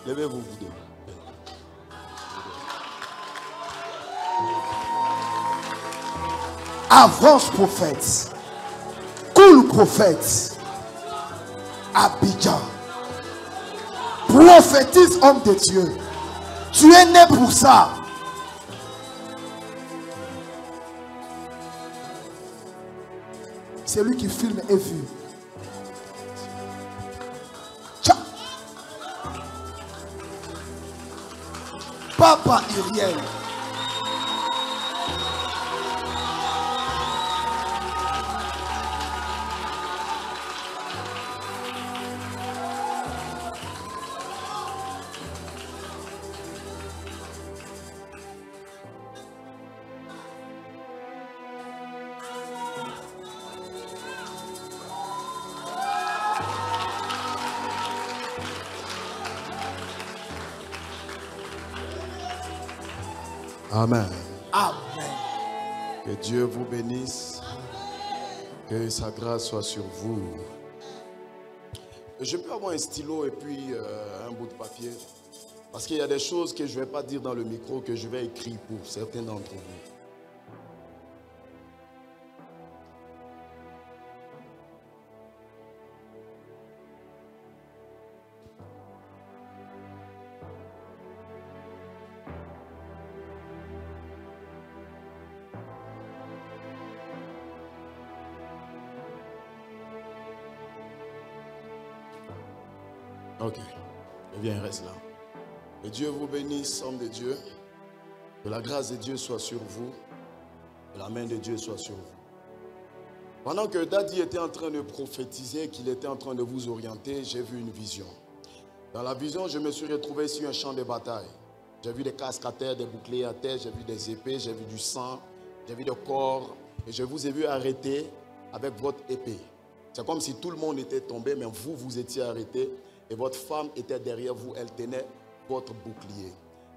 Levez-vous, vous deux. Avance prophète. Cool prophète. Abidjan. Prophétise homme de Dieu. Tu es né pour ça. C'est lui qui filme et vu. Ciao. Papa Uriel. Amen. Amen. Que Dieu vous bénisse. Que sa grâce soit sur vous. Je peux avoir un stylo et puis un bout de papier. Parce qu'il y a des choses que je ne vais pas dire dans le micro, que je vais écrire pour certains d'entre vous. Ok, viens, reste là. Que Dieu vous bénisse, homme de Dieu. Que la grâce de Dieu soit sur vous. Que la main de Dieu soit sur vous. Pendant que Daddy était en train de prophétiser, qu'il était en train de vous orienter, j'ai vu une vision. Dans la vision, je me suis retrouvé sur un champ de bataille. J'ai vu des casques à terre, des boucliers à terre, j'ai vu des épées, j'ai vu du sang, j'ai vu des corps. Et je vous ai vu arrêter avec votre épée. C'est comme si tout le monde était tombé, mais vous, vous étiez arrêté. Et votre femme était derrière vous, elle tenait votre bouclier.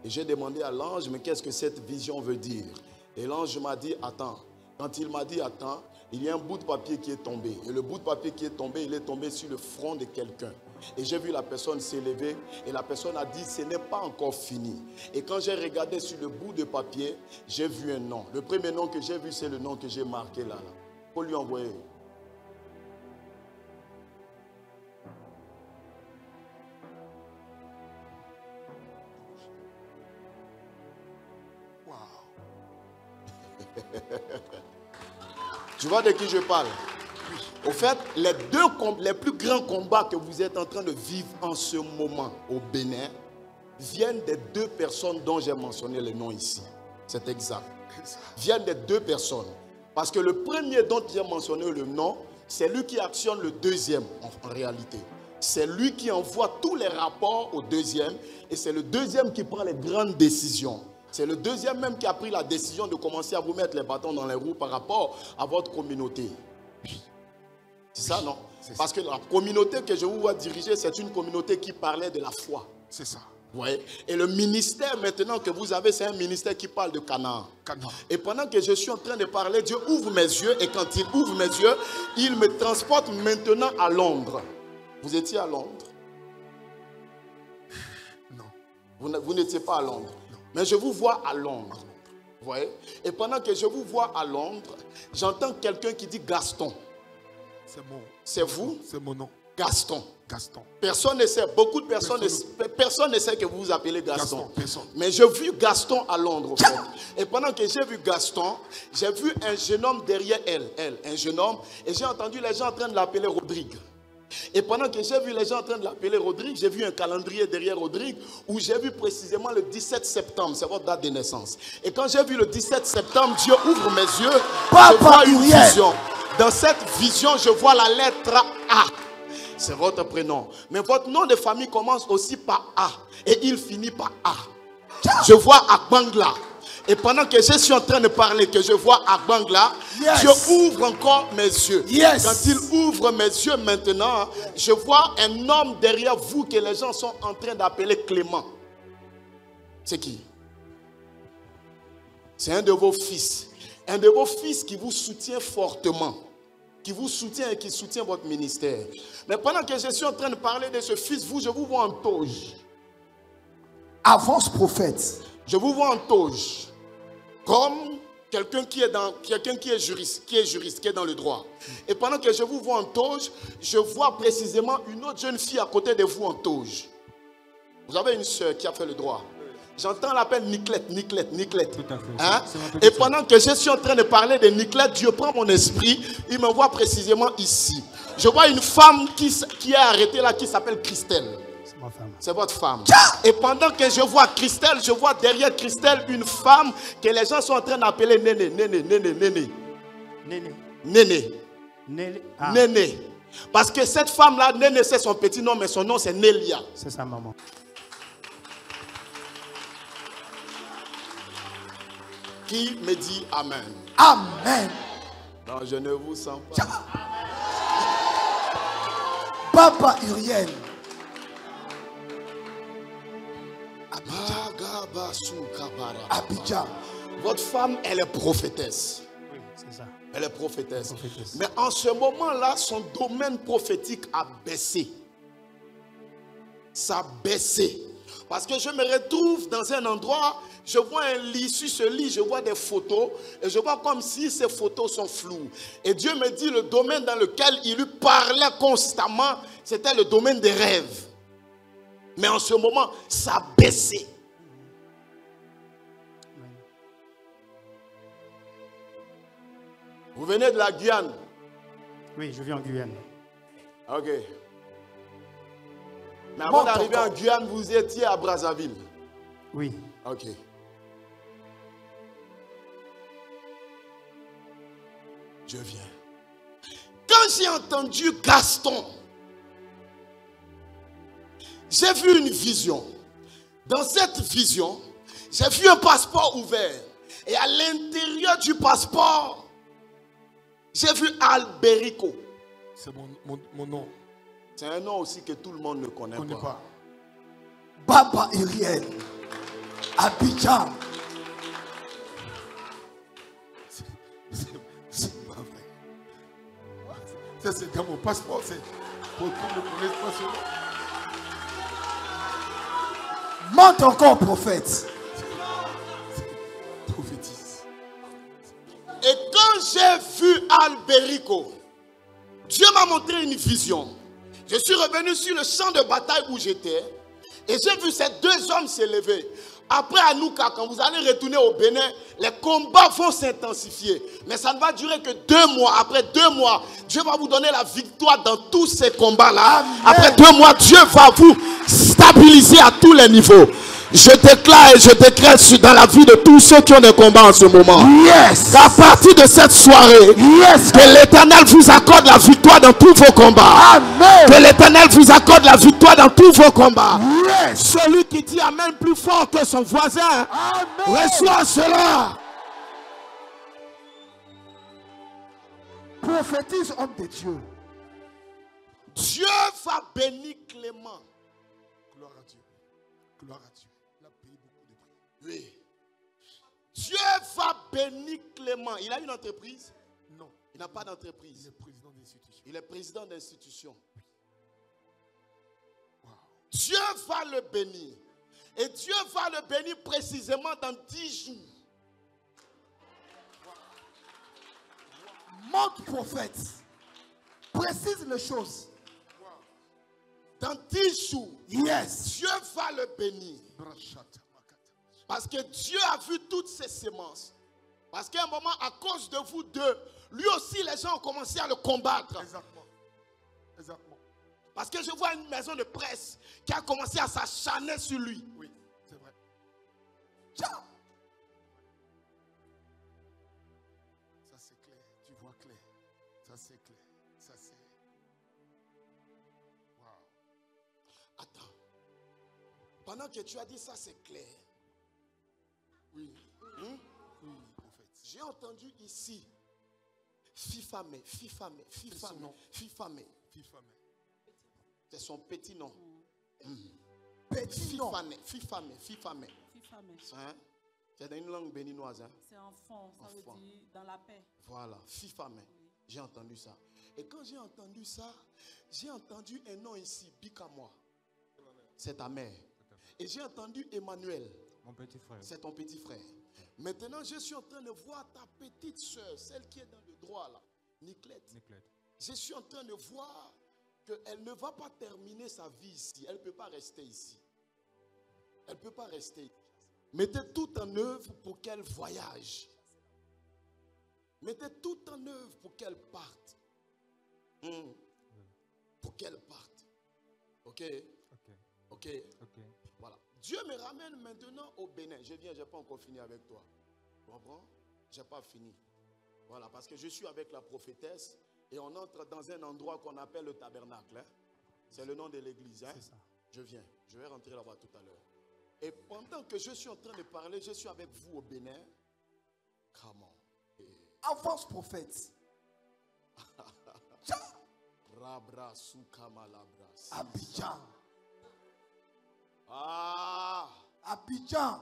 Et j'ai demandé à l'ange, mais qu'est-ce que cette vision veut dire? Et l'ange m'a dit, attends. Quand il m'a dit, attends, il y a un bout de papier qui est tombé. Et le bout de papier qui est tombé, il est tombé sur le front de quelqu'un. Et j'ai vu la personne s'élever et la personne a dit, ce n'est pas encore fini. Et quand j'ai regardé sur le bout de papier, j'ai vu un nom. Le premier nom que j'ai vu, c'est le nom que j'ai marqué là. Il faut lui envoyer. Tu vois de qui je parle? Au fait, les plus grands combats que vous êtes en train de vivre en ce moment au Bénin viennent des deux personnes dont j'ai mentionné le nom ici. C'est exact. Viennent des deux personnes. Parce que le premier dont j'ai mentionné le nom, c'est lui qui actionne le deuxième en réalité. C'est lui qui envoie tous les rapports au deuxième et c'est le deuxième qui prend les grandes décisions. C'est le deuxième même qui a pris la décision de commencer à vous mettre les bâtons dans les roues par rapport à votre communauté. C'est ça, non? Parce que la communauté que je vous vois diriger, c'est une communauté qui parlait de la foi. C'est ça. Ouais. Et le ministère maintenant que vous avez, c'est un ministère qui parle de Canaan. Et pendant que je suis en train de parler, Dieu ouvre mes yeux. Et quand il ouvre mes yeux, il me transporte maintenant à Londres. Vous étiez à Londres? Non. Vous n'étiez pas à Londres. Mais je vous vois à Londres. Vous voyez? Et pendant que je vous vois à Londres, j'entends quelqu'un qui dit Gaston. C'est vous? C'est mon nom. Gaston. Gaston. Personne ne sait. Beaucoup de personnes personne ne sait que vous vous appelez Gaston. Personne. Mais j'ai vu Gaston à Londres. En fait. Et pendant que j'ai vu Gaston, j'ai vu un jeune homme derrière un jeune homme. Et j'ai entendu les gens en train de l'appeler Rodrigue. Et pendant que j'ai vu les gens en train de l'appeler Rodrigue, j'ai vu un calendrier derrière Rodrigue où j'ai vu précisément le 17 septembre, c'est votre date de naissance. Et quand j'ai vu le 17 septembre, Dieu ouvre mes yeux, je vois une vision. Dans cette vision, je vois la lettre A. C'est votre prénom. Mais votre nom de famille commence aussi par A et il finit par A. Je vois Agbangla. Et pendant que je suis en train de parler, que je vois Agbangla, Dieu ouvre encore mes yeux. Quand il ouvre mes yeux maintenant, je vois un homme derrière vous que les gens sont en train d'appeler Clément. C'est qui? C'est un de vos fils. Un de vos fils qui vous soutient fortement. Qui vous soutient et qui soutient votre ministère. Mais pendant que je suis en train de parler de ce fils, je vous vois en toge. Avance, prophète. Je vous vois en toge. Comme quelqu'un qui est juriste, qui est dans le droit. Et pendant que je vous vois en toge, je vois précisément une autre jeune fille à côté de vous en toge. Vous avez une soeur qui a fait le droit. J'entends l'appel Niclette. Tout à fait. Hein? Et pendant que je suis en train de parler de Niclette, Dieu prend mon esprit, il me voit précisément ici. Je vois une femme qui est arrêtée là, qui s'appelle Christelle. C'est ma femme. C'est votre femme. Et pendant que je vois Christelle, je vois derrière Christelle une femme que les gens sont en train d'appeler Néné. Néné. Ah. Néné. Parce que cette femme-là, Néné, c'est son petit nom, mais son nom c'est Nélia. C'est sa maman. Qui me dit Amen? Amen. Non, je ne vous sens pas. Papa Uriel. Abidjan. Votre femme, elle est prophétesse. Oui, c'est ça. Elle est prophétesse. Mais en ce moment-là, son domaine prophétique a baissé. Ça a baissé. Parce que je me retrouve dans un endroit, je vois un lit, sur ce lit, je vois des photos, et je vois comme si ces photos sont floues. Et Dieu me dit, le domaine dans lequel il lui parlait constamment, c'était le domaine des rêves. Mais en ce moment, ça a baissé. Vous venez de la Guyane? Oui, je vis en Guyane. Ok. Mais avant d'arriver en Guyane, vous étiez à Brazzaville? Oui. Ok. Je viens. Quand j'ai entendu Gaston, j'ai vu une vision. Dans cette vision, j'ai vu un passeport ouvert. Et à l'intérieur du passeport, j'ai vu Alberico. C'est mon nom. C'est un nom aussi que tout le monde ne connaît pas. Papa Uriel. Abidjan. C'est pas vrai. Ça, c'est dans mon passeport. C'est pour qu'on ne connaisse pas ce nom. Monte encore, prophète. Prophétise. Et quand j'ai vu Alberico, Dieu m'a montré une vision. Je suis revenu sur le champ de bataille où j'étais et j'ai vu ces deux hommes s'élever. Après Anouka, quand vous allez retourner au Bénin, les combats vont s'intensifier. Mais ça ne va durer que 2 mois. Après 2 mois, Dieu va vous donner la victoire dans tous ces combats-là. Après 2 mois, Dieu va vous stabiliser à tous les niveaux. Je déclare et je décrète dans la vie de tous ceux qui ont des combats en ce moment. Yes. Qu'à partir de cette soirée, Yes. que l'Éternel vous accorde la victoire dans tous vos combats. Amen. Que l'Éternel vous accorde la victoire dans tous vos combats. Yes. Celui qui dit Amen plus fort que son voisin, Amen. reçoit cela. Prophétise, homme de Dieu. Dieu va bénir Clément. Gloire à Dieu. Gloire à Dieu. Il a payé beaucoup de prix. Oui. Dieu va bénir Clément. Il a une entreprise? Non. Il n'a pas Il d'entreprise. est président d'institution. Il est président d'institution. Wow. Dieu va le bénir. Et Dieu va le bénir précisément dans 10 jours. Monte, prophète. Précise les choses. Dans 10 jours, Yes. Dieu va le bénir. Parce que Dieu a vu toutes ces semences. Parce qu'à un moment, à cause de vous deux, lui aussi, les gens ont commencé à le combattre. Exactement. Exactement. Parce que je vois une maison de presse qui a commencé à s'acharner sur lui. Oui, c'est vrai. Ciao. Ça c'est clair. Tu vois clair. Ça c'est clair. Ça c'est... Wow. Attends. Pendant que tu as dit ça, c'est clair. Oui. Oui, prophète. J'ai entendu ici. Fifame. Fifame. C'est son petit nom. Petit nom. Fifame. Hein? C'est dans une langue béninoise. Hein? C'est enfant, ça veut dire dans la paix. Voilà, Fifame. J'ai entendu ça. Et quand j'ai entendu ça, j'ai entendu un nom ici, Bikamois. C'est ta mère. Et j'ai entendu Emmanuel. Mon petit frère. C'est ton petit frère. Maintenant, je suis en train de voir ta petite soeur, celle qui est dans le droit là, Niclette. Je suis en train de voir qu'elle ne va pas terminer sa vie ici. Elle ne peut pas rester ici. Elle ne peut pas rester ici. Mettez tout en œuvre pour qu'elle voyage. Mettez tout en œuvre pour qu'elle parte. Pour qu'elle parte. Ok? Ok. Voilà. Dieu me ramène maintenant au Bénin. Je viens, je n'ai pas encore fini avec toi. Tu comprends? Je n'ai pas fini. Voilà, parce que je suis avec la prophétesse et on entre dans un endroit qu'on appelle le tabernacle. Hein? C'est le nom de l'église. Hein? C'est ça. Je viens. Je vais rentrer là-bas tout à l'heure. Et pendant que je suis en train de parler, je suis avec vous au Bénin. Comment? Avance, prophète. Abidjan. Ah! Abidjan.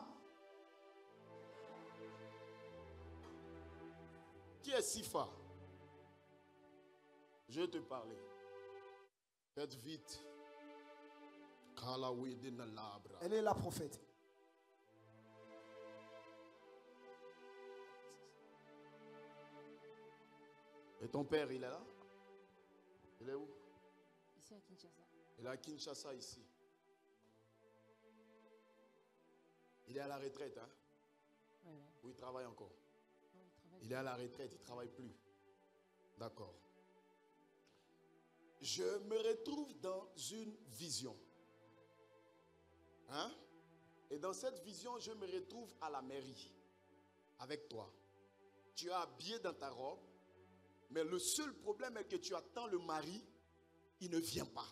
Qui est Sifa? Je vais te parler. Faites vite. Elle est la prophète. Et ton père, il est là? Il est où? Ici à Kinshasa. Il est à Kinshasa ici. Il est à la retraite, hein? Oui. Ou il travaille encore? Non, il travaille. Il est à la retraite, il ne travaille plus. D'accord. Je me retrouve dans une vision. Hein? Et dans cette vision, je me retrouve à la mairie. Avec toi. Tu es habillé dans ta robe. Mais le seul problème est que tu attends le mari. Il ne vient pas.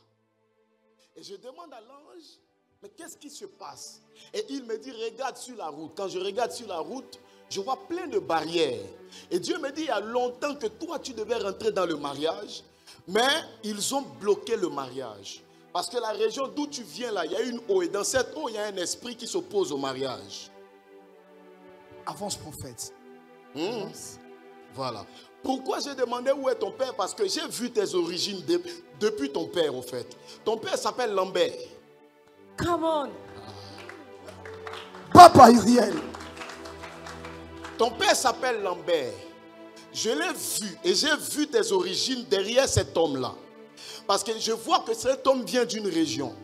Et je demande à l'ange, mais qu'est-ce qui se passe? Et il me dit, regarde sur la route. Quand je regarde sur la route, je vois plein de barrières. Et Dieu me dit, il y a longtemps que toi, tu devais rentrer dans le mariage. Mais ils ont bloqué le mariage. Parce que la région d'où tu viens là, il y a une eau. Et dans cette eau, il y a un esprit qui s'oppose au mariage. Avance, prophète. Voilà. Pourquoi j'ai demandé où est ton père? Parce que j'ai vu tes origines depuis ton père, au fait. Ton père s'appelle Lambert. Come on. Papa Uriel. Ton père s'appelle Lambert. Je l'ai vu et j'ai vu tes origines derrière cet homme-là. Parce que je vois que cet homme vient d'une région.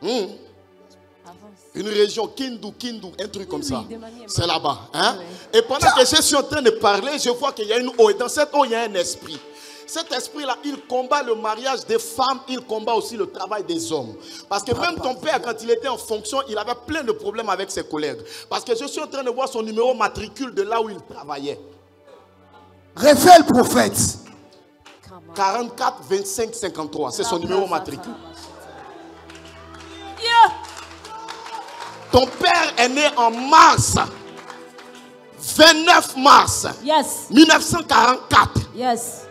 Une région, Kindu, un truc comme ça. C'est là-bas. Hein? Et pendant que je suis en train de parler, je vois qu'il y a une eau. Et dans cette eau, il y a un esprit. Cet esprit-là, il combat le mariage des femmes, il combat aussi le travail des hommes. Parce que même ton père, quand il était en fonction, il avait plein de problèmes avec ses collègues. Parce que je suis en train de voir son numéro matricule de là où il travaillait. Révèle, prophète. 44 25 53, c'est son numéro matricule. Ton père est né en mars. 29 mars. Yes. 1944. Yes.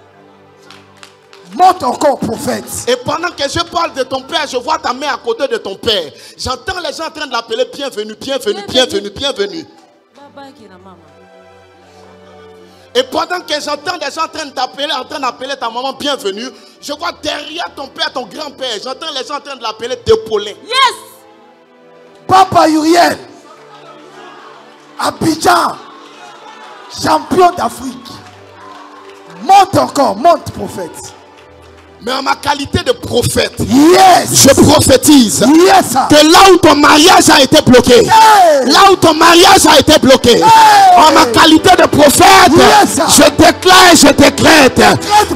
Monte encore, prophète. Et pendant que je parle de ton père, je vois ta mère à côté de ton père. J'entends les gens en train de l'appeler bienvenue, bienvenue, bienvenue, bienvenue. Et pendant que j'entends des gens en train d'appeler ta maman bienvenue, je vois derrière ton père, ton grand-père, j'entends les gens en train de l'appeler Dépaulé. Yes. Papa Uriel. Abidjan. Champion d'Afrique. Monte encore, monte, prophète. Mais en ma qualité de prophète, yes, je prophétise yes, que là où ton mariage a été bloqué, là où ton mariage a été bloqué, en ma qualité de prophète, yes, je déclare, je décrète,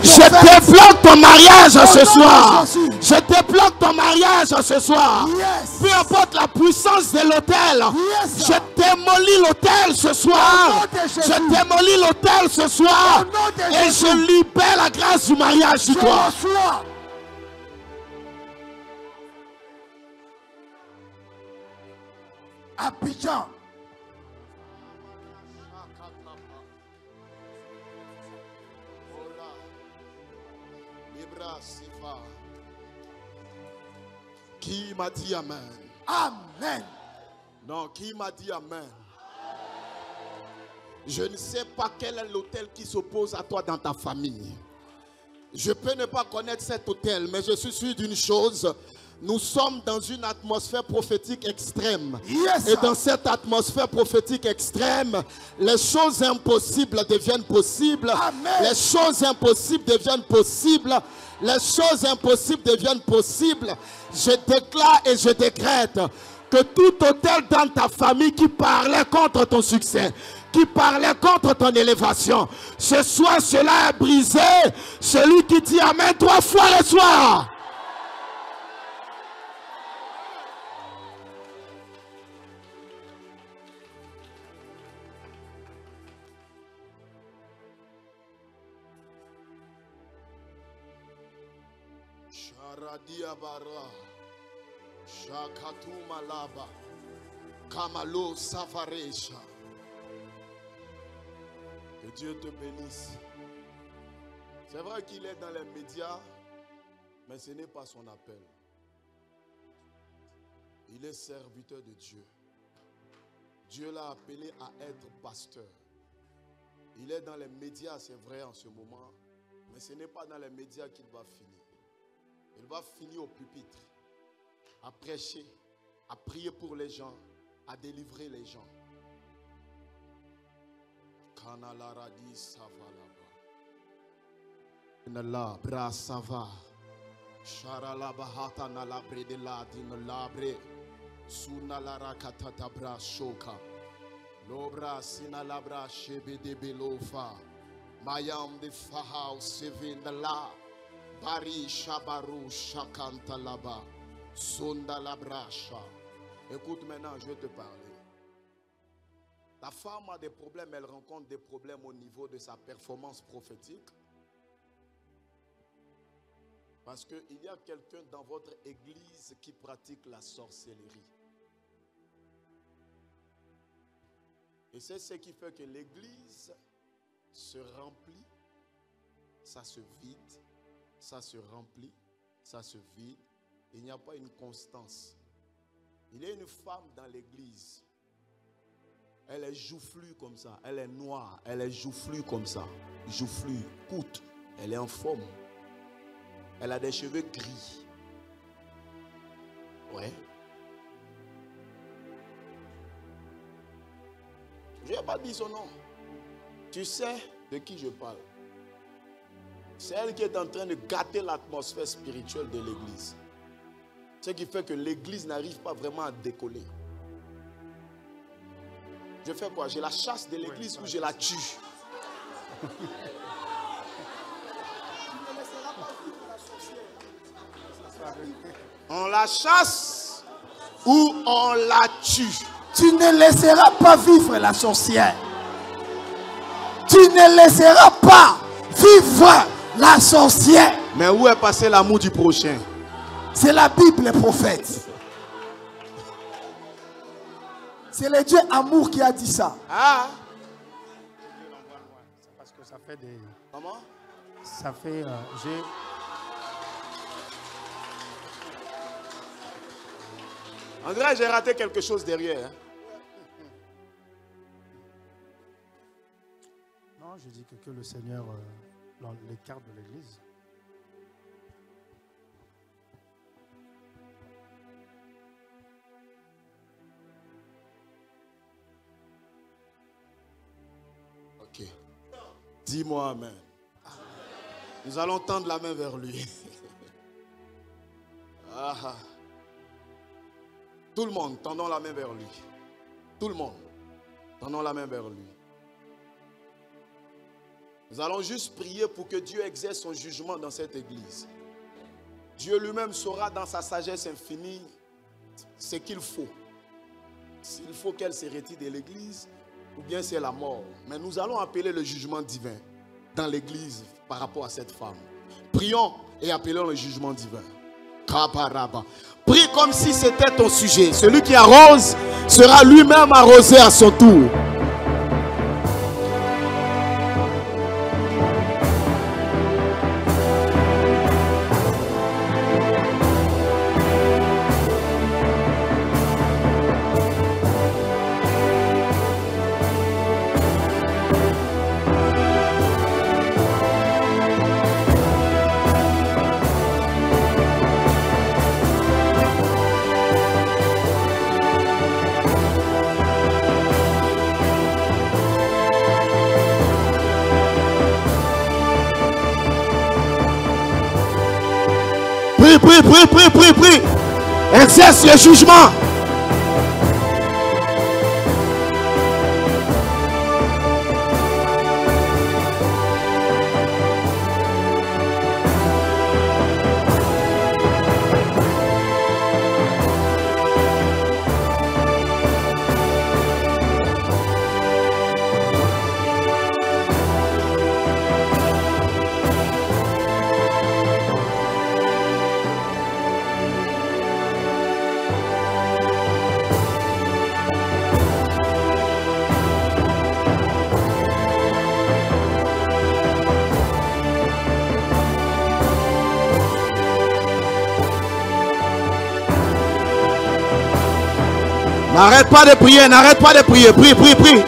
je débloque ton mariage ce soir. Je débloque ton mariage ce soir. Yes. Peu importe la puissance de l'autel, yes, je démolis l'autel ce soir. Je démolis l'autel ce soir. Et je libère la grâce du mariage sur toi. Abidjan. Qui m'a dit amen? Amen. Non, qui m'a dit amen? Je ne sais pas quel est l'autel qui s'oppose à toi dans ta famille. Je peux ne pas connaître cet autel, mais je suis sûr d'une chose. Nous sommes dans une atmosphère prophétique extrême. Yes, Et dans cette atmosphère prophétique extrême, les choses impossibles deviennent possibles. Amen. Les choses impossibles deviennent possibles. Les choses impossibles deviennent possibles. Je déclare et je décrète que tout hôtel dans ta famille qui parlait contre ton succès, qui parlait contre ton élévation, ce soir cela est brisé. Celui qui dit Amen 3 fois le soir. Shara Shakatu Malaba Kamalo Savaresha. Que Dieu te bénisse. C'est vrai qu'il est dans les médias, mais ce n'est pas son appel. Il est serviteur de Dieu. Dieu l'a appelé à être pasteur. Il est dans les médias, c'est vrai en ce moment, mais ce n'est pas dans les médias qu'il va finir. Il va finir au pupitre, à prêcher, à prier pour les gens, à délivrer les gens. Kanalaradi Savalaba. Nala bra sava. Sharalaba hata nalabre de la dinalabre. Sunalara katata bra shoka. Lobra sinalabra shebe de belofa. Mayam de fahau sevindala. Bari shabaru shakanta laba. Sonda labrasha. Écoute maintenant, je vais te parler. La femme a des problèmes, elle rencontre des problèmes au niveau de sa performance prophétique. Parce qu'il y a quelqu'un dans votre église qui pratique la sorcellerie. Et c'est ce qui fait que l'église se remplit, ça se vide, ça se remplit, ça se vide. Il n'y a pas une constance. Il y a une femme dans l'église. Elle est joufflue comme ça. Elle est noire. Elle est joufflue comme ça. Joufflue, courte. Elle est en forme. Elle a des cheveux gris. Ouais. Je n'ai pas dit son nom. Tu sais de qui je parle. C'est elle qui est en train de gâter l'atmosphère spirituelle de l'église. Ce qui fait que l'église n'arrive pas vraiment à décoller. Je fais quoi? Je la chasse de l'église ou je la tue? On la chasse ou on la tue? Tu ne laisseras pas vivre la sorcière. Tu ne laisseras pas vivre la sorcière. Mais où est passé l'amour du prochain? C'est la Bible, les prophètes. C'est le Dieu amour qui a dit ça. Ah! C'est parce que ça fait des... Comment? Ça fait... André, j'ai raté quelque chose derrière. Hein? Non, je dis que le Seigneur l'écarte de l'église. Ok. Dis-moi Amen. Nous allons tendre la main vers lui. Ah. Tout le monde, tendons la main vers lui. Tout le monde, tendons la main vers lui. Nous allons juste prier pour que Dieu exerce son jugement dans cette église. Dieu lui-même saura dans sa sagesse infinie ce qu'il faut. S'il faut qu'elle se retire de l'église ou bien c'est la mort. Mais nous allons appeler le jugement divin dans l'église par rapport à cette femme. Prions et appelons le jugement divin. Prie comme si c'était ton sujet. Celui qui arrose sera lui-même arrosé à son tour. Prie, prie, prie, prie, prie, prie. Exerce le jugement. N'arrête pas de prier, n'arrête pas de prier. Prie, prie, prie.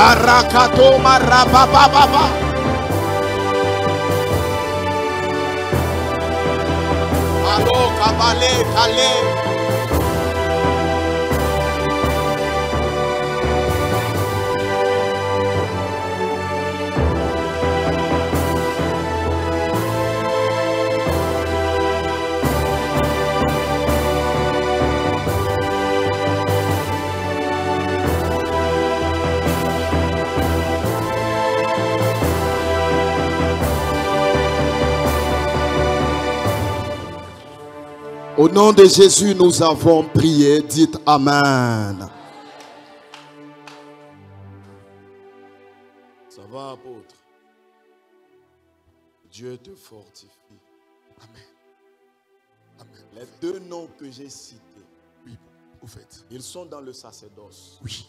Arakato marabababa. Allo kabale kale. Au nom de Jésus, nous avons prié. Dites Amen. Ça va, apôtre? Dieu te fortifie. Amen. Amen. Les deux noms que j'ai cités, Oui, au fait. ils sont dans le sacerdoce. Oui,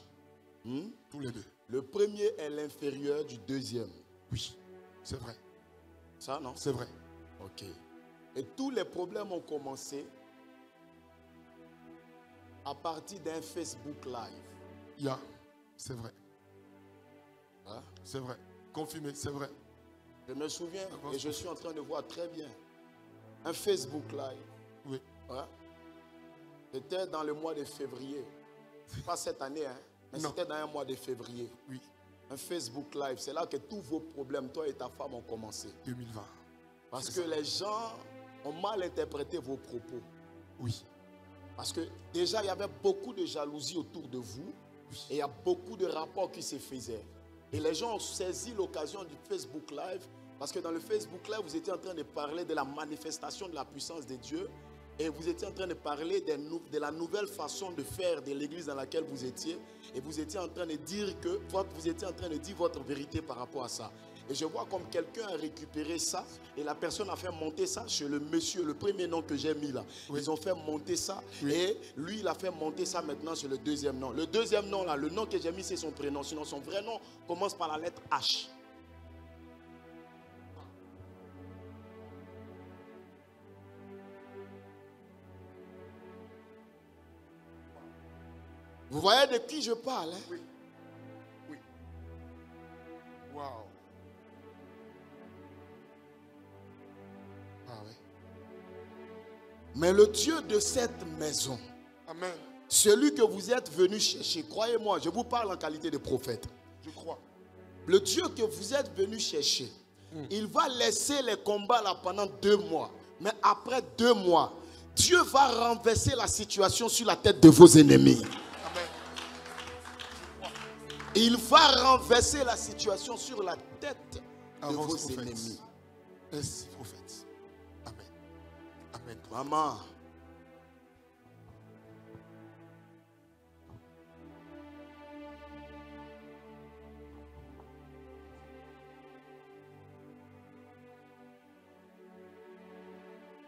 Hmm? tous les deux. Le premier est l'inférieur du deuxième. Oui, c'est vrai. Ça, non? C'est vrai. Ok. Et tous les problèmes ont commencé à partir d'un Facebook Live. C'est vrai. Hein? C'est vrai. Confirmé, c'est vrai. Je me souviens et je suis en train de voir très bien un Facebook Live. Oui. Hein? C'était dans le mois de février. Pas cette année, hein, mais Non. c'était dans un mois de février. Oui. Un Facebook Live. C'est là que tous vos problèmes, toi et ta femme, ont commencé. 2020. Parce C'est que ça. les gens ont mal interprété vos propos. Oui. Parce que déjà, il y avait beaucoup de jalousie autour de vous. Et il y a beaucoup de rapports qui se faisaient. Et les gens ont saisi l'occasion du Facebook Live. Parce que dans le Facebook Live, vous étiez en train de parler de la manifestation de la puissance de Dieu. Et vous étiez en train de parler de la nouvelle façon de faire de l'église dans laquelle vous étiez. Et vous étiez en train de dire vous étiez en train de dire votre vérité par rapport à ça. Et je vois comme quelqu'un a récupéré ça et la personne a fait monter ça chez le monsieur, le premier nom que j'ai mis là. Oui. Ils ont fait monter ça Oui. et lui il a fait monter ça maintenant sur le deuxième nom. Le deuxième nom là, le nom que j'ai mis c'est son prénom. Sinon son vrai nom commence par la lettre H. Vous voyez de qui je parle, hein? Oui. Oui. Waouh. Ah oui. Mais le Dieu de cette maison, Amen. celui que vous êtes venu chercher, croyez-moi, je vous parle en qualité de prophète. Je crois. Le Dieu que vous êtes venu chercher, il va laisser les combats là pendant 2 mois. Mais après 2 mois, Dieu va renverser la situation sur la tête de vos ennemis. Amen. Il va renverser la situation sur la tête de Avance, vos prophète. ennemis. Merci, prophète. Amen. Amen. Maman,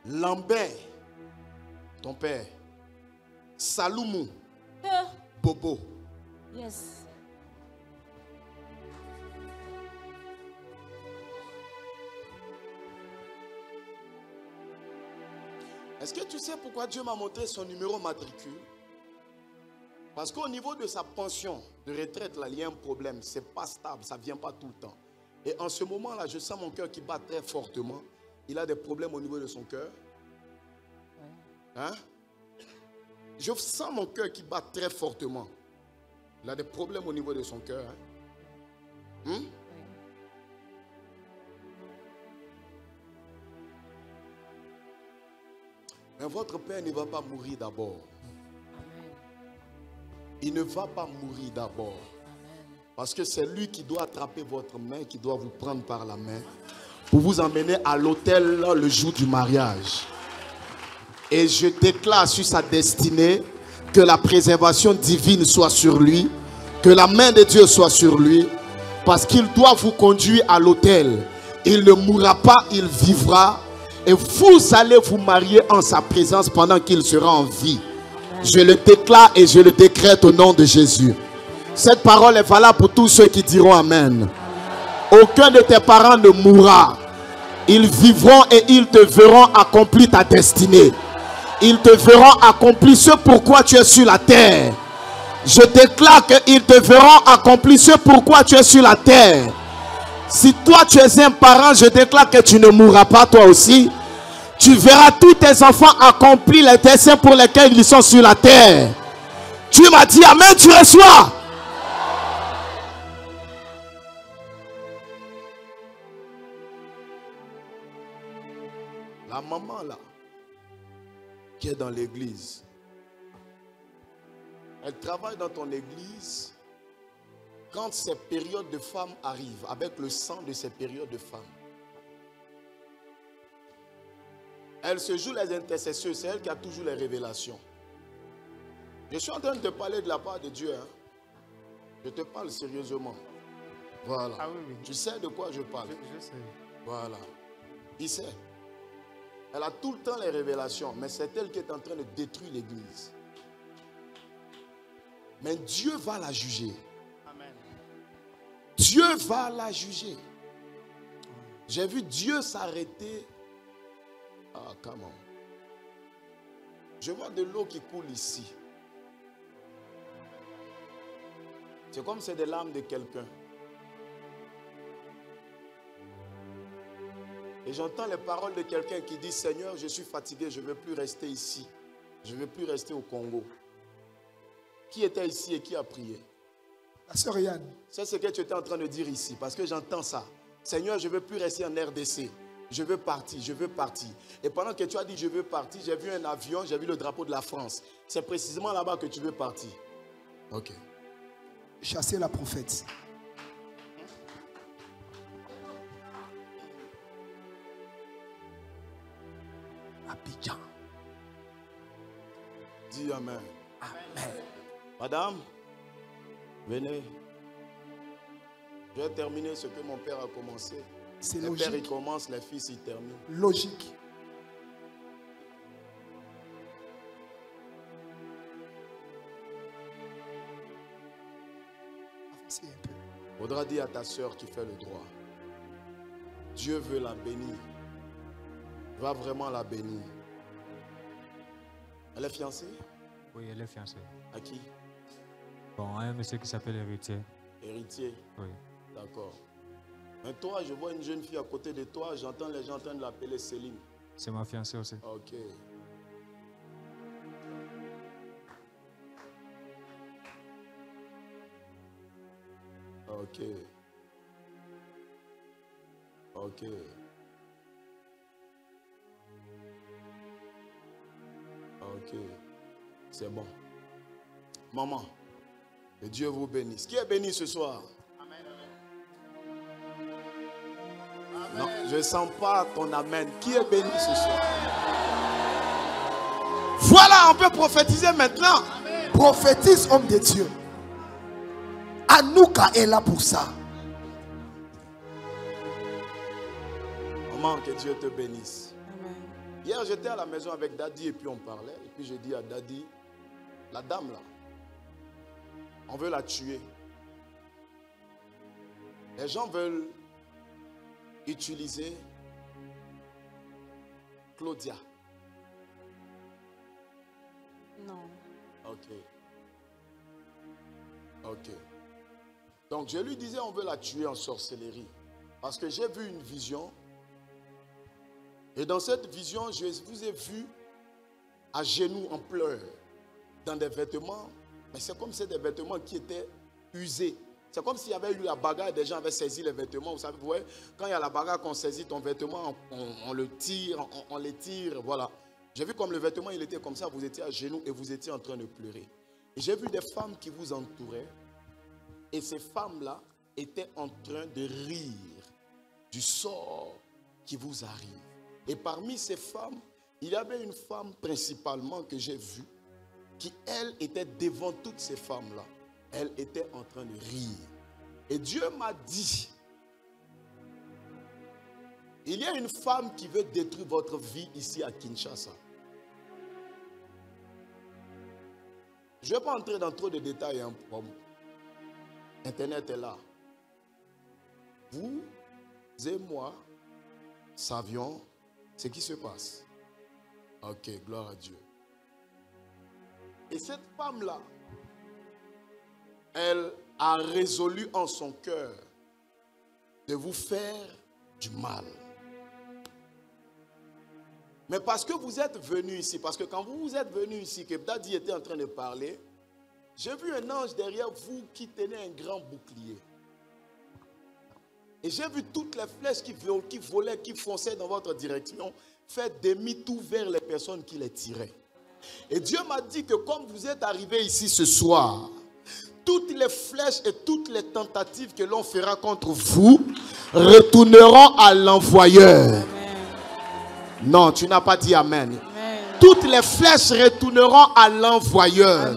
Lambert, ton père, Saloumou, Bobo, Yes. est-ce que tu sais pourquoi Dieu m'a montré son numéro matricule? Parce qu'au niveau de sa pension de retraite, là, il y a un problème. Ce n'est pas stable, ça ne vient pas tout le temps. Et en ce moment-là, je sens mon cœur qui bat très fortement. Il a des problèmes au niveau de son cœur. Hein? Je sens mon cœur qui bat très fortement. Il a des problèmes au niveau de son cœur. Hein? Oui. Mais votre père ne va pas mourir d'abord. Amen. Il ne va pas mourir d'abord. Amen. Parce que c'est lui qui doit attraper votre main, qui doit vous prendre par la main pour vous emmener à l'autel le jour du mariage. Et je déclare sur sa destinée que la préservation divine soit sur lui, que la main de Dieu soit sur lui, parce qu'il doit vous conduire à l'autel. Il ne mourra pas, il vivra. Et vous allez vous marier en sa présence pendant qu'il sera en vie. Je le déclare et je le décrète au nom de Jésus. Cette parole est valable pour tous ceux qui diront Amen. Aucun de tes parents ne mourra. Ils vivront et ils te verront accomplir ta destinée. Ils te verront accomplir ce pourquoi tu es sur la terre. Je déclare qu'ils te verront accomplir ce pourquoi tu es sur la terre. Si toi tu es un parent, je déclare que tu ne mourras pas toi aussi. Tu verras tous tes enfants accomplir les desseins pour lesquels ils sont sur la terre. Tu m'as dit Amen, tu reçois. La maman là, qui est dans l'église, elle travaille dans ton église. Quand ces périodes de femmes arrivent, avec le sang de ces périodes de femmes, elle se joue les intercesseurs, c'est elle qui a toujours les révélations. Je suis en train de te parler de la part de Dieu. Hein? Je te parle sérieusement. Voilà. Ah oui, oui. Tu sais de quoi je parle. Je sais. Voilà. Il sait. Elle a tout le temps les révélations, mais c'est elle qui est en train de détruire l'église. Mais Dieu va la juger. Amen. Dieu va la juger. J'ai vu Dieu s'arrêter. Ah, comment? Je vois de l'eau qui coule ici. C'est comme c'est des larmes de quelqu'un. Et j'entends les paroles de quelqu'un qui dit, Seigneur, je suis fatigué, je ne veux plus rester ici. Je ne veux plus rester au Congo. Qui était ici et qui a prié? La sœur Yann. C'est ce que tu étais en train de dire ici, parce que j'entends ça. Seigneur, je ne veux plus rester en RDC. Je veux partir, je veux partir. Et pendant que tu as dit je veux partir, j'ai vu un avion, j'ai vu le drapeau de la France. C'est précisément là-bas que tu veux partir. Ok. Chasser la prophète. Abidjan. Dis Amen. Amen. Madame, venez. Je vais terminer ce que mon père a commencé. C'est Le père il logique. commence, les fils il termine. Logique. Avancez un peu. Faudra dire à ta soeur qui fait le droit. Dieu veut la bénir. Va vraiment la bénir. Elle est fiancée? Oui, elle est fiancée. À qui? Bon, un monsieur qui s'appelle Héritier. Héritier. Oui. D'accord. Mais toi, je vois une jeune fille à côté de toi. J'entends les gens en train de l'appeler Céline. C'est ma fiancée aussi. Ok. Ok. Ok. Ok. C'est bon. Maman, que Dieu vous bénisse. Qui est béni ce soir? Non, je ne sens pas ton amen. Qui est béni ce soir? Voilà, on peut prophétiser maintenant. Prophétise, homme de Dieu. Anouka est là pour ça. Maman, que Dieu te bénisse. Amen. Hier, j'étais à la maison avec Daddy et puis on parlait. Et puis j'ai dit à Daddy, la dame là, on veut la tuer. Les gens veulent utiliser Claudia. Non. Ok. Ok. Donc je lui disais, on veut la tuer en sorcellerie. Parce que j'ai vu une vision. Et dans cette vision, je vous ai vu à genoux en pleurs. dans des vêtements, mais c'est comme si c'était des vêtements qui étaient usés. C'est comme s'il y avait eu la bagarre et des gens avaient saisi les vêtements. Vous savez, vous voyez, quand il y a la bagarre, qu'on saisit ton vêtement, on le tire, on les tire, voilà. J'ai vu comme le vêtement, il était comme ça, vous étiez à genoux et vous étiez en train de pleurer. Et j'ai vu des femmes qui vous entouraient et ces femmes-là étaient en train de rire du sort qui vous arrive. Et parmi ces femmes, il y avait une femme principalement que j'ai vue qui, elle, était devant toutes ces femmes-là. Elle était en train de rire. Et Dieu m'a dit, il y a une femme qui veut détruire votre vie ici à Kinshasa. Je ne vais pas entrer dans trop de détails. Hein. Internet est là. Vous et moi savions ce qui se passe. Ok, gloire à Dieu. Et cette femme-là, elle a résolu en son cœur de vous faire du mal. Mais parce que vous êtes venu ici, parce que quand vous êtes venu ici, que Daddy était en train de parler, j'ai vu un ange derrière vous qui tenait un grand bouclier. Et j'ai vu toutes les flèches qui volaient, qui fonçaient dans votre direction, faire demi-tour vers les personnes qui les tiraient. Et Dieu m'a dit que comme vous êtes arrivés ici ce soir, toutes les flèches et toutes les tentatives que l'on fera contre vous retourneront à l'envoyeur. Non, tu n'as pas dit amen. Amen. Toutes les flèches retourneront à l'envoyeur.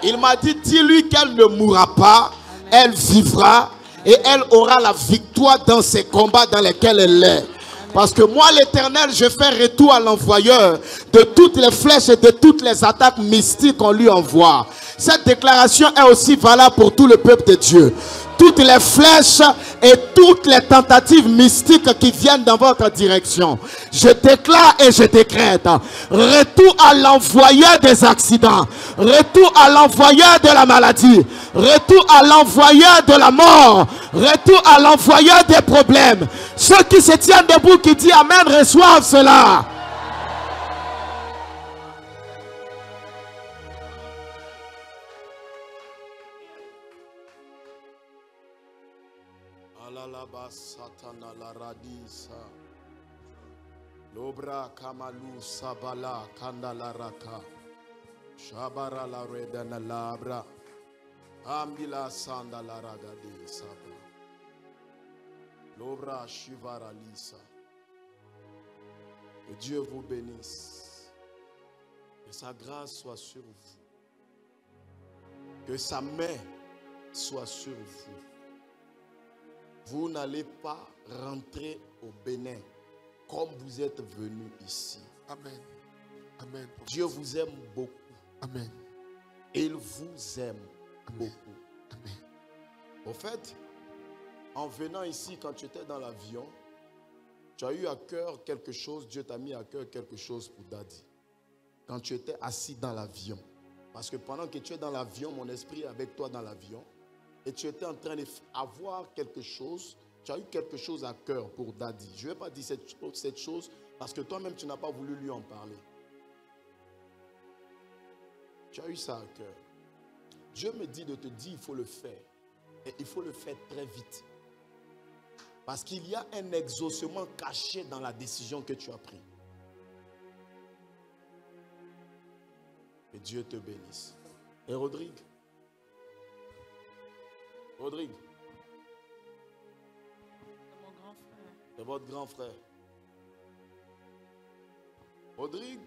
Il m'a dit, dis-lui qu'elle ne mourra pas, amen. Elle vivra et elle aura la victoire dans ces combats dans lesquels elle est. Amen. Parce que moi, l'Éternel, je fais retour à l'envoyeur de toutes les flèches et de toutes les attaques mystiques qu'on lui envoie. Cette déclaration est aussi valable pour tout le peuple de Dieu. Toutes les flèches et toutes les tentatives mystiques qui viennent dans votre direction. Je déclare et je décrète retour à l'envoyeur des accidents, retour à l'envoyeur de la maladie, retour à l'envoyeur de la mort, retour à l'envoyeur des problèmes. Ceux qui se tiennent debout, qui disent amen, reçoivent cela. Satana la radisa Lobra kamalu sabala kanda la raka Shabara la redana labra Ambila sanda la ragadi sabra Lobra shivara lisa. Que Dieu vous bénisse. Que sa grâce soit sur vous. Que sa main soit sur vous. Vous n'allez pas rentrer au Bénin comme vous êtes venu ici. Amen. Amen. Dieu vous aime beaucoup. Amen. Il vous aime Amen. beaucoup. Amen. Au fait, en venant ici, quand tu étais dans l'avion, tu as eu à cœur quelque chose, Dieu t'a mis à cœur quelque chose pour Daddy. Quand tu étais assis dans l'avion. Parce que pendant que tu es dans l'avion, mon esprit est avec toi dans l'avion. Et tu étais en train d'avoir quelque chose, tu as eu quelque chose à cœur pour Daddy. Je ne vais pas dire cette chose parce que toi-même tu n'as pas voulu lui en parler. Tu as eu ça à cœur. Dieu me dit de te dire il faut le faire. Et il faut le faire très vite. Parce qu'il y a un exaucement caché dans la décision que tu as prise. Que Dieu te bénisse. Et Rodrigue? Rodrigue, C'est mon grand frère. c'est votre grand frère. Rodrigue,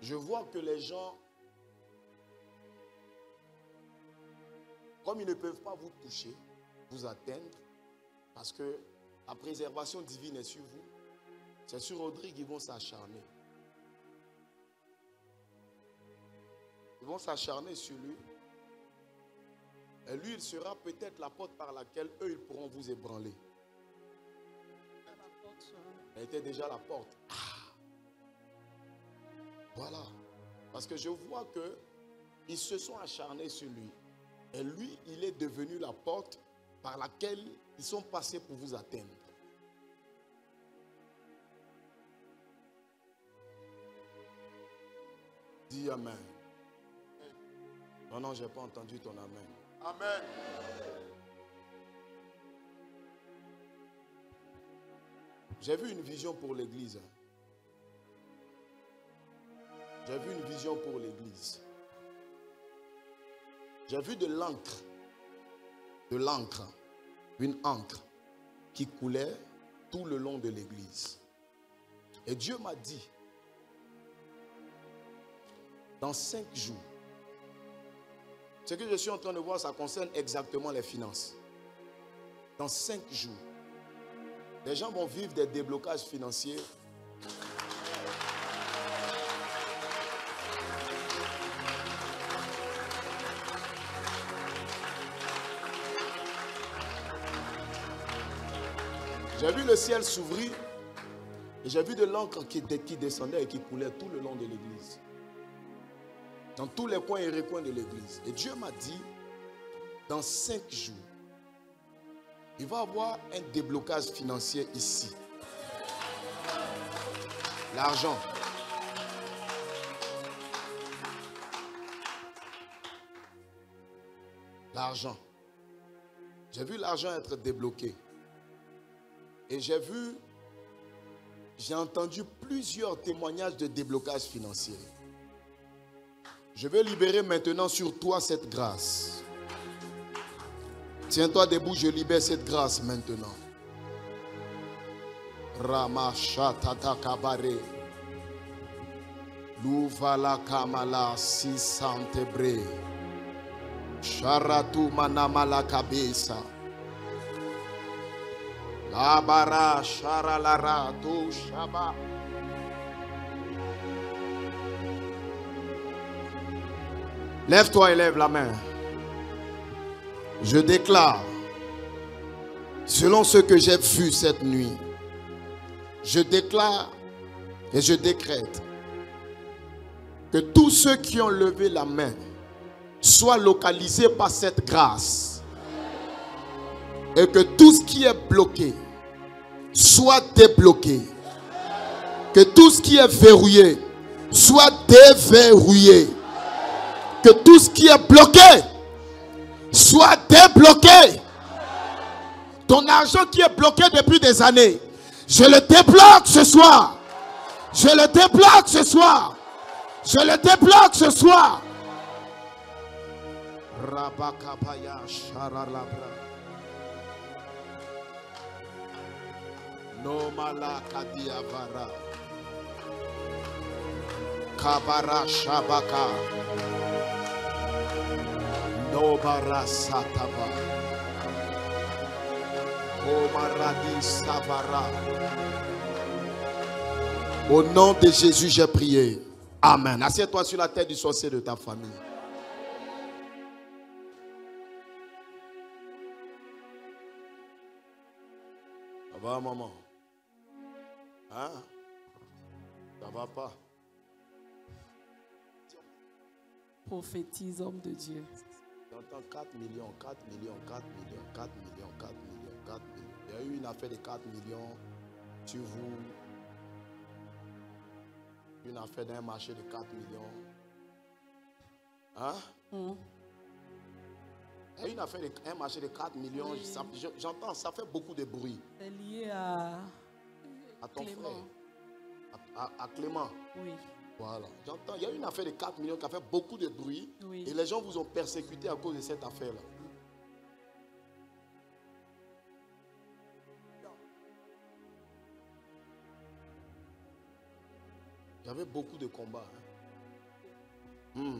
je vois que les gens, comme ils ne peuvent pas vous toucher, vous atteindre, parce que la préservation divine est sur vous, c'est sur Rodrigue qu'ils vont s'acharner. Ils vont s'acharner sur lui. Et lui, il sera peut-être la porte par laquelle eux, ils pourront vous ébranler. Elle était déjà la porte. Ah. Voilà. Parce que je vois qu'ils se sont acharnés sur lui. Et lui, il est devenu la porte par laquelle ils sont passés pour vous atteindre. Dis Amen. Non, non, je n'ai pas entendu ton Amen. Amen. J'ai vu une vision pour l'église. J'ai vu une vision pour l'église. J'ai vu de l'encre. De l'encre. Une encre qui coulait tout le long de l'église. Et Dieu m'a dit, dans 5 jours, ce que je suis en train de voir, ça concerne exactement les finances. Dans 5 jours, les gens vont vivre des déblocages financiers. J'ai vu le ciel s'ouvrir et j'ai vu de l'encre qui descendait et qui coulait tout le long de l'église. Dans tous les coins et recoins de l'église. Et Dieu m'a dit, dans 5 jours, il va y avoir un déblocage financier ici. L'argent. L'argent. J'ai vu l'argent être débloqué. Et j'ai entendu plusieurs témoignages de déblocage financier. Je vais libérer maintenant sur toi cette grâce. Tiens-toi debout, je libère cette grâce maintenant. Ramachatata kabare. Louvala kamala sisantebre. Sharatu manamala kabesa. Labara sharalara do shaba. Lève-toi et lève la main. Je déclare, selon ce que j'ai vu cette nuit, je déclare et je décrète que tous ceux qui ont levé la main soient localisés par cette grâce et que tout ce qui est bloqué soit débloqué, que tout ce qui est verrouillé soit déverrouillé, que tout ce qui est bloqué soit débloqué. Ton argent qui est bloqué depuis des années, je le débloque ce soir. Je le débloque ce soir. Je le débloque ce soir. Rabakapaya sharalabra. Nomala kadiavara. Kabara shabaka. Nobara sataba. Omaradi savara. Au nom de Jésus, j'ai prié. Amen. Assieds-toi sur la tête du sorcier de ta famille. Ça va, maman? Hein? Ça va pas? Prophétise, homme de Dieu. J'entends 4 millions, 4 millions, 4 millions, 4 millions, 4 millions, 4 millions. Il y a eu une affaire de 4 millions sur vous. Une affaire d'un marché de 4 millions. Hein? Il y a eu une affaire d'un marché de 4 millions. Oui. J'entends, ça fait beaucoup de bruit. C'est lié à ton Clément. Frère. À Clément. Oui. Voilà. J'entends, il y a eu une affaire de 4 millions qui a fait beaucoup de bruit. Oui. Et les gens vous ont persécuté à cause de cette affaire-là. Il y avait beaucoup de combats. Hein.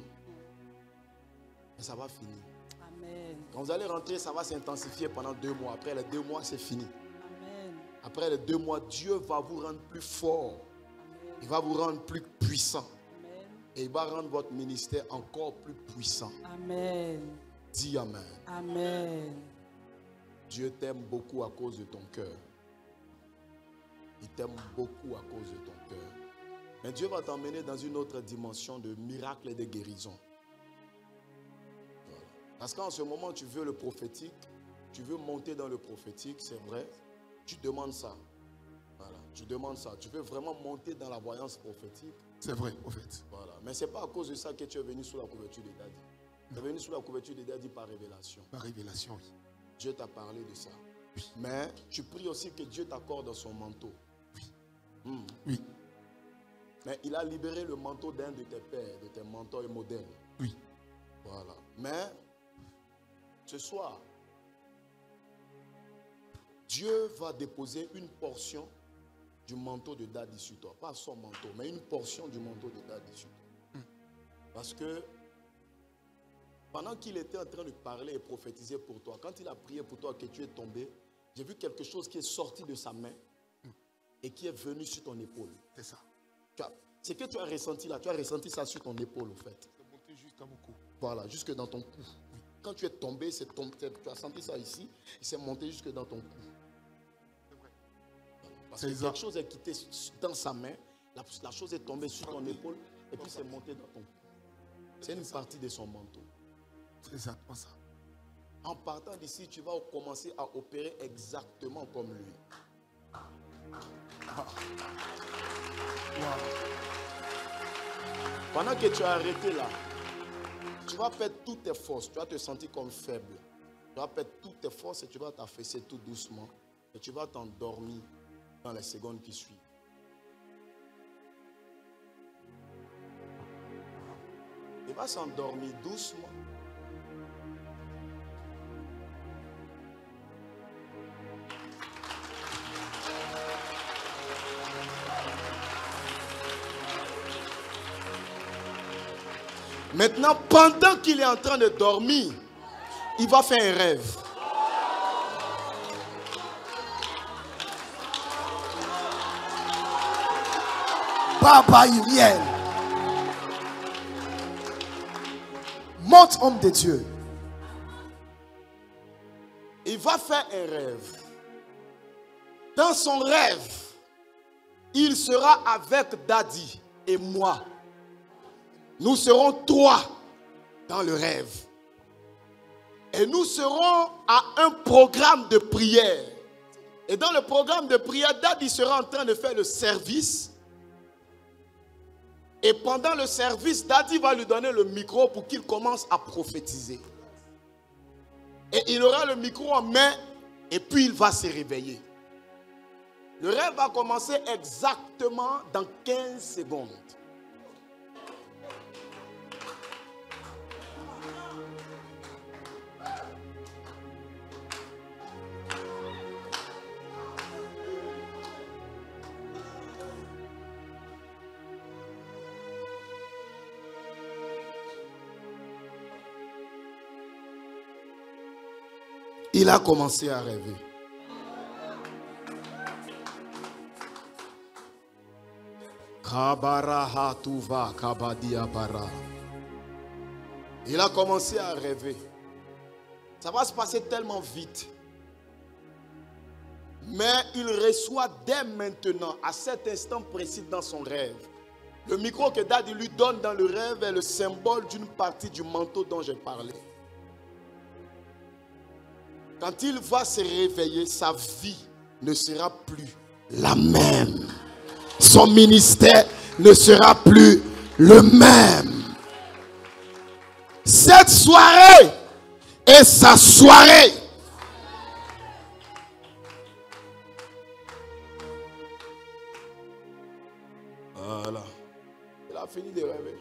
Mais ça va finir. Amen. Quand vous allez rentrer, ça va s'intensifier pendant 2 mois. Après les 2 mois, c'est fini. Amen. Après les 2 mois, Dieu va vous rendre plus fort. Amen. Il va vous rendre plus puissant. Amen. Et il va rendre votre ministère encore plus puissant. Amen. Dis Amen. Amen. Dieu t'aime beaucoup à cause de ton cœur. Il t'aime beaucoup à cause de ton cœur. Mais Dieu va t'emmener dans une autre dimension de miracles et de guérison. Voilà. Parce qu'en ce moment, tu veux le prophétique, tu veux monter dans le prophétique, c'est vrai. Tu demandes ça. Voilà, tu demandes ça. Tu veux vraiment monter dans la voyance prophétique, C'est vrai, au fait. Voilà. Mais ce n'est pas à cause de ça que tu es venu sous la couverture de Daddy. Tu es venu sous la couverture de Daddy par révélation. Par révélation, oui. Dieu t'a parlé de ça. Oui. Mais tu pries aussi que Dieu t'accorde son manteau. Oui. Oui. Mais il a libéré le manteau d'un de tes pères, de tes mentors et modèles. Oui. Voilà. Mais ce soir, Dieu va déposer une portion du manteau de Daddy sur toi. Pas son manteau, mais une portion du manteau de Daddy sur toi. Parce que pendant qu'il était en train de parler et prophétiser pour toi, quand il a prié pour toi que tu es tombé, j'ai vu quelque chose qui est sorti de sa main et qui est venu sur ton épaule. C'est ça. Ce que tu as ressenti là, tu as ressenti ça sur ton épaule au fait. C'est monté jusqu'à mon cou. Voilà, jusque dans ton cou. Quand tu es tombé, tu as senti ça ici, il s'est monté jusque dans ton cou. C'est vrai. Voilà. Parce que quelque chose est quitté dans sa main, la chose est tombée sur ton épaule et puis c'est monté dans ton cou. C'est une partie de son manteau. C'est exactement ça. En partant d'ici, tu vas commencer à opérer exactement comme lui. Pendant que tu as arrêté là, tu vas perdre toutes tes forces. Tu vas te sentir comme faible. Tu vas perdre toutes tes forces et tu vas t'affaisser tout doucement. Et tu vas t'endormir dans les secondes qui suivent. Il va s'endormir doucement. Maintenant, pendant qu'il est en train de dormir, il va faire un rêve. Baba Uriel. Monte, homme de Dieu. Il va faire un rêve. Dans son rêve, il sera avec Daddy et moi. Nous serons trois dans le rêve. Et nous serons à un programme de prière. Et dans le programme de prière, Daddy sera en train de faire le service. Et pendant le service, Daddy va lui donner le micro pour qu'il commence à prophétiser. Et il aura le micro en main et puis il va se réveiller. Le rêve va commencer exactement dans 15 secondes. Il a commencé à rêver. Il a commencé à rêver. Ça va se passer tellement vite. Mais il reçoit dès maintenant, à cet instant précis dans son rêve, le micro que Daddy lui donne dans le rêve est le symbole d'une partie du manteau dont j'ai parlé. Quand il va se réveiller, sa vie ne sera plus la même. Son ministère ne sera plus le même. Cette soirée est sa soirée. Voilà. Il a fini de rêver.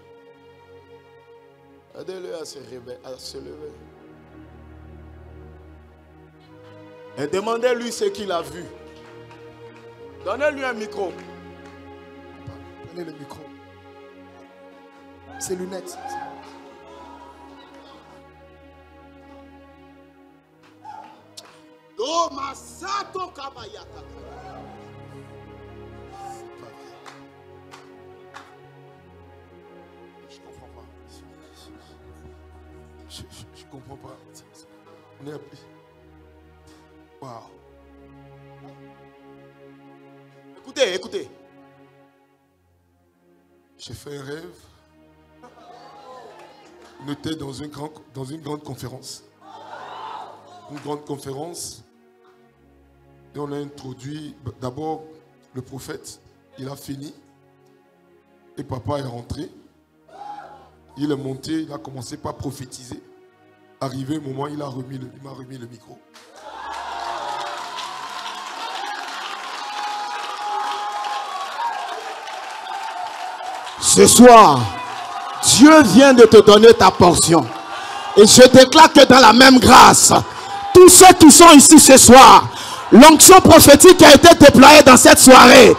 Aidez-le à se réveiller, à se lever. Et demandez-lui ce qu'il a vu. Donnez-lui un micro. Prenez le micro. Ses lunettes. Oh, Masato Kabayata. Je comprends pas. Je comprends pas. On est appelé. Waouh. Écoutez, écoutez. J'ai fait un rêve. On était dans une grande conférence. Une grande conférence. Et on a introduit d'abord le prophète. Il a fini. Et papa est rentré. Il est monté, il a commencé par prophétiser. Arrivé au moment, il m'a remis le micro. Ce soir, Dieu vient de te donner ta portion. Et je déclare que dans la même grâce, tous ceux qui sont ici ce soir, l'onction prophétique a été déployée dans cette soirée.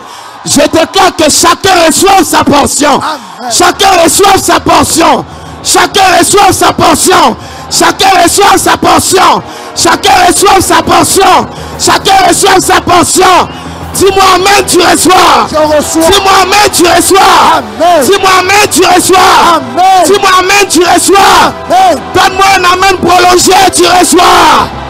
Je déclare que chacun reçoive sa portion. Amen. Chacun reçoive sa portion. Chacun reçoive sa portion. Chacun reçoive sa portion. Chacun reçoive sa portion. Chacun reçoive sa portion. Dis-moi amen, tu reçois. Dis-moi amen, tu reçois. Dis-moi amen, tu reçois. Dis-moi amen, tu reçois. Donne-moi un amen prolongé, tu reçois.